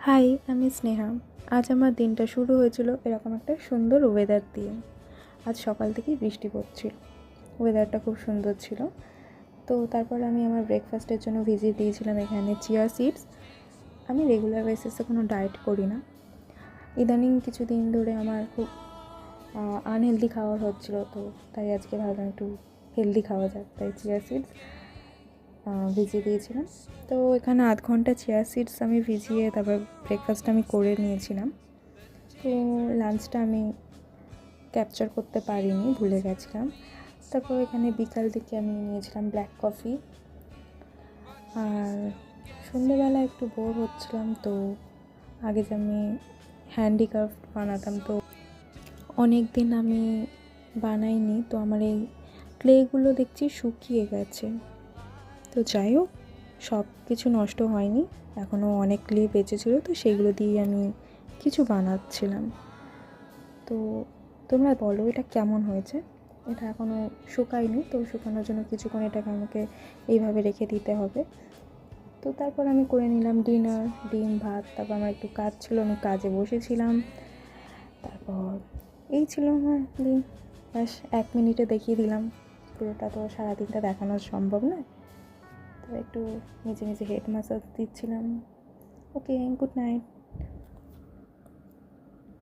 High, আমি স্নেহা। আজ আমার দিনটা শুরু হয়েছিল এরকম একটা সুন্দর ওয়েদার দিয়ে। আজ সকাল থেকেই বৃষ্টি পড়ছিল, ওয়েদারটা খুব সুন্দর ছিল। তো তারপর আমি আমার ব্রেকফাস্টের জন্য ভিজিয়ে দিয়েছিলাম এখানে চিয়া সিডস। আমি রেগুলার বেসিসে কোনো ডায়েট করি না, ইদানিং কিছুদিন ধরে আমার খুব আনহেলদি খাওয়ার হচ্ছিলো, তো তাই আজকে ভাবলাম একটু হেলদি খাওয়া যাক, তাই চিয়া সিডস ভিজিয়ে দিয়েছিলাম। তো এখানে আধ ঘন্টা চিয়া সিডস আমি ভিজিয়ে তারপর ব্রেকফাস্ট আমি করে নিয়েছিলাম। তো লাঞ্চটা আমি ক্যাপচার করতে পারিনি, ভুলে গেছিলাম। তারপর এখানে বিকাল দিকে আমি নিয়েছিলাম ব্ল্যাক কফি। আর সন্ধ্যেবেলা একটু বোর হচ্ছিলাম, তো আগে যে আমি হ্যান্ডিক্রাফট বানাতাম, তো অনেক দিন আমি বানাইনি, তো আমার এই ক্লেগুলো দেখছি শুকিয়ে গেছে। তো যাই হোক, সব কিছু নষ্ট হয়নি, এখনও অনেক ক্লে বেঁচেছিলো, তো সেইগুলো দিয়ে আমি কিছু বানাচ্ছিলাম। তো তোমরা বলো এটা কেমন হয়েছে। এটা এখনও শুকায়নি, তো শুকানোর জন্য কিছুক্ষণ এটাকে আমাকে এইভাবে রেখে দিতে হবে। তো তারপর আমি করে নিলাম ডিনার, ডিম ভাত। তারপর আমার একটু কাজ ছিল, আমি কাজে বসেছিলাম। তারপর এই ছিল আমার দিন। ব্যাস 1 মিনিটে দেখিয়ে দিলাম, পুরোটা তো সারাদিনটা দেখানো সম্ভব নয়। তো একটু নিজে নিজে হেড ম্যাসাজ দিচ্ছিলাম। ওকে, গুড নাইট।